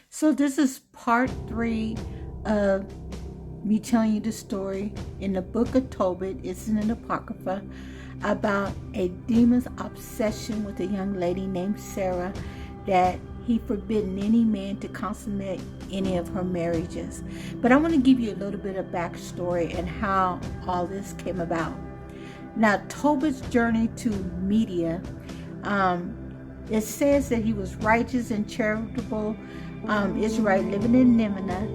So this is part 3 of me telling you the story in the book of Tobit. It's in an Apocrypha about a demon's obsession with a young lady named Sarah, that he forbidden any man to consummate any of her marriages. But I want to give you a little bit of backstory and how all this came about. Now, Tobit's journey to Media, it says that he was righteous and charitable Israelite living in Nimrah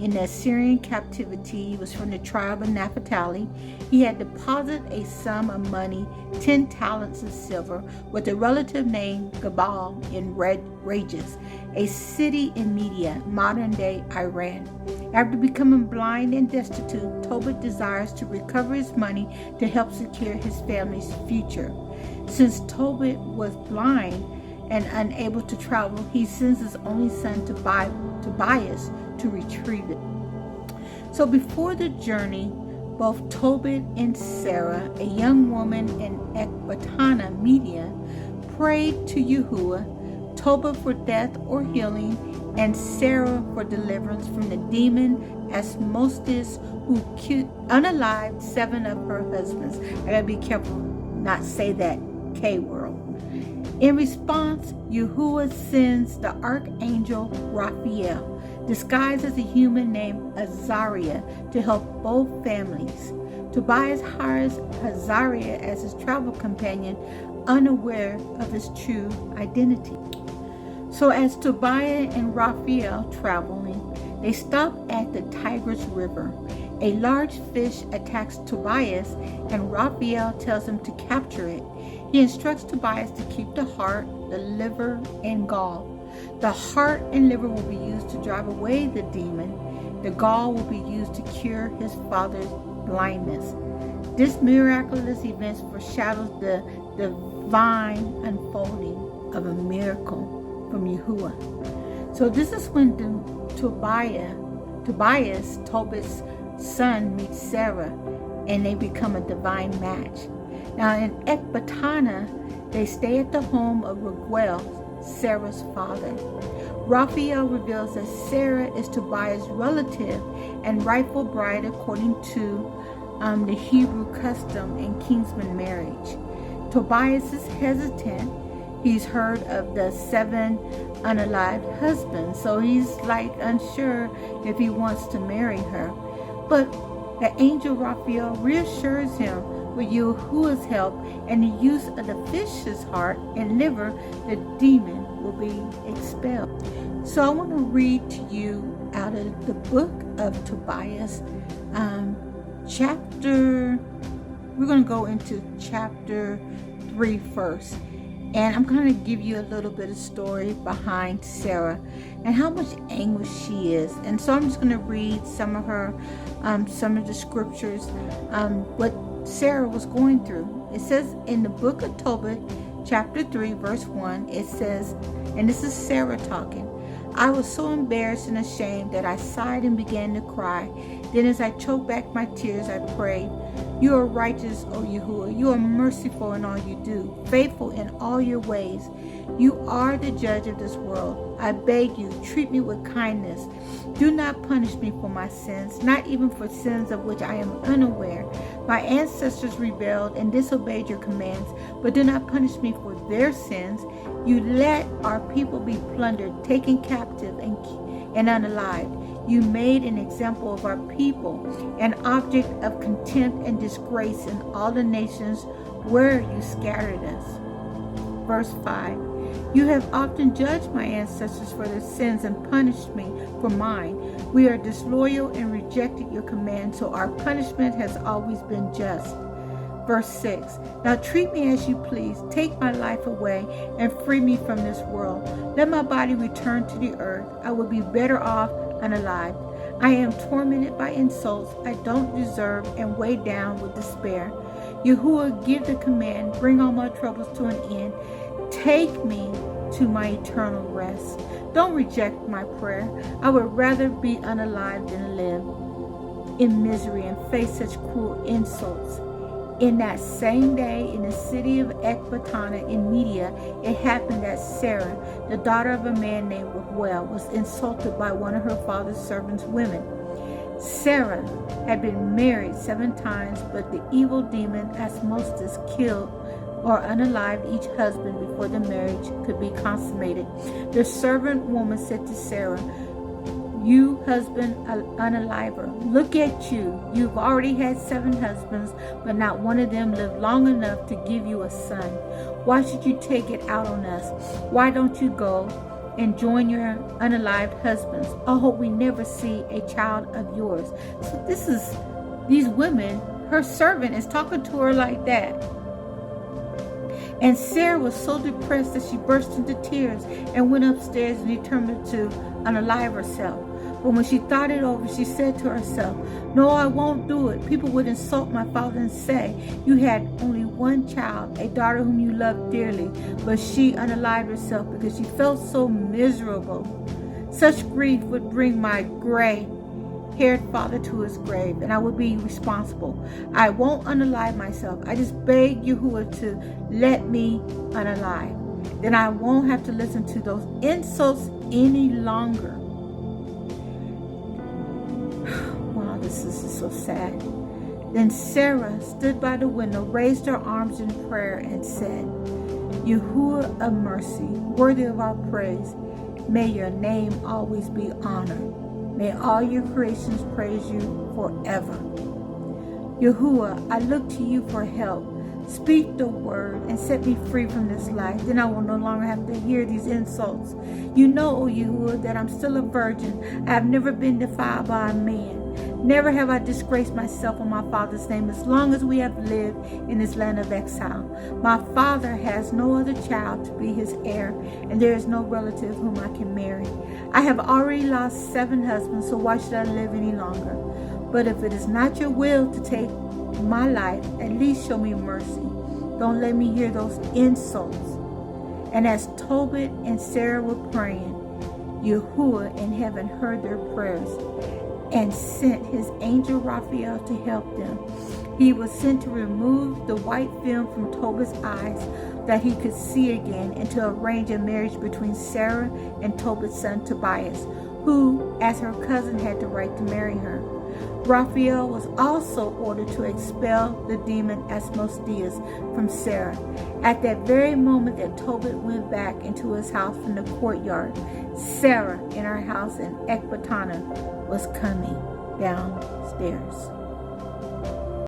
in the Assyrian captivity. He was from the tribe of Naphtali. He had deposited a sum of money, 10 talents of silver, with a relative named Gabal in Rages, a city in Media, modern-day Iran. After becoming blind and destitute, Tobit desires to recover his money to help secure his family's future. Since Tobit was blind and unable to travel, he sends his only son Tobias to retrieve it. So before the journey, both Tobit and Sarah, a young woman in Ecbatana, Media, prayed to Yahuwah, Tobit for death or healing, and Sarah for deliverance from the demon Asmodeus, who unalived 7 of her husbands. I gotta be careful not say that K word. In response, Yahuwah sends the archangel Raphael, disguised as a human named Azariah, to help both families. Tobias hires Azariah as his travel companion, unaware of his true identity. So as Tobias and Raphael traveling, they stop at the Tigris River. A large fish attacks Tobias, and Raphael tells him to capture it. He instructs Tobias to keep the heart, the liver, and gall. The heart and liver will be used to drive away the demon. The gall will be used to cure his father's blindness. This miraculous event foreshadows the divine unfolding of a miracle from Yahuwah. So this is when Tobias, Tobit's son, meets Sarah, and they become a divine match. Now in Ecbatana, they stay at the home of Raguel, Sarah's father. Raphael reveals that Sarah is Tobias' relative and rightful bride according to the Hebrew custom in kinsman marriage. Tobias is hesitant. He's heard of the 7 unalived husbands, so he's unsure if he wants to marry her. But the angel Raphael reassures him with Yahuwah's help and the use of the fish's heart and liver, the demon will be expelled. So I want to read to you out of the book of Tobias, we're going to go into chapter 3 first. And I'm going to give you a little bit of story behind Sarah and how much anguish she is. And so I'm just going to read some of the scriptures, what Sarah was going through. It says in the book of Tobit, chapter 3, verse 1, it says, and this is Sarah talking, I was so embarrassed and ashamed that I sighed and began to cry. Then as I choked back my tears, I prayed, you are righteous, O Yahuwah. You are merciful in all you do, faithful in all your ways. You are the judge of this world. I beg you, treat me with kindness. Do not punish me for my sins, not even for sins of which I am unaware. My ancestors rebelled and disobeyed your commands, but do not punish me for their sins. You let our people be plundered, taken captive, and unalived. You made an example of our people, an object of contempt and disgrace in all the nations where you scattered us. Verse 5. You have often judged my ancestors for their sins and punished me for mine. We are disloyal and rejected your command, so our punishment has always been just. Verse 6. Now treat me as you please. Take my life away and free me from this world. Let my body return to the earth. I will be better off unalived. I am tormented by insults I don't deserve and weighed down with despair. Yahuwah, give the command. Bring all my troubles to an end. Take me to my eternal rest. Don't reject my prayer. I would rather be unalived than live in misery and face such cruel insults. In that same day, in the city of Ecbatana in Media, it happened that Sarah, the daughter of a man named Raguel, was insulted by one of her father's servants' women. Sarah had been married 7 times, but the evil demon Asmostus killed or unalived each husband before the marriage could be consummated. The servant woman said to Sarah, "You husband unaliver, look at you. You've already had 7 husbands, but not one of them lived long enough to give you a son. Why should you take it out on us? Why don't you go and join your unalived husbands? I hope we never see a child of yours." So these women, her servant is talking to her like that. And Sarah was so depressed that she burst into tears and went upstairs and determined to unalive herself. But when she thought it over, she said to herself, "No, I won't do it. People would insult my father and say, 'You had only one child, a daughter whom you loved dearly.' But she unalived herself because she felt so miserable. Such grief would bring my gray-haired father to his grave, and I would be responsible. I won't unalive myself. I just beg Yahuwah to let me unalive. Then I won't have to listen to those insults any longer." Wow, this is so sad. Then Sarah stood by the window, raised her arms in prayer, and said, "Yahuwah of mercy, worthy of our praise, may your name always be honored. May all your creations praise you forever. Yahuwah, I look to you for help. Speak the word and set me free from this life. Then I will no longer have to hear these insults. You know, O Yahuwah, that I'm still a virgin. I have never been defiled by a man. Never have I disgraced myself in my father's name as long as we have lived in this land of exile. My father has no other child to be his heir, and there is no relative whom I can marry. I have already lost 7 husbands, so why should I live any longer? But if it is not your will to take my life, at least show me mercy. Don't let me hear those insults." And as Tobit and Sarah were praying, Yahuwah in heaven heard their prayers and sent his angel Raphael to help them. He was sent to remove the white film from Tobit's eyes that he could see again, and to arrange a marriage between Sarah and Tobit's son Tobias, who, as her cousin, had the right to marry her. Raphael was also ordered to expel the demon Asmosdeus from Sarah. At that very moment that Tobit went back into his house from the courtyard, Sarah in her house in Ecbatana was coming downstairs.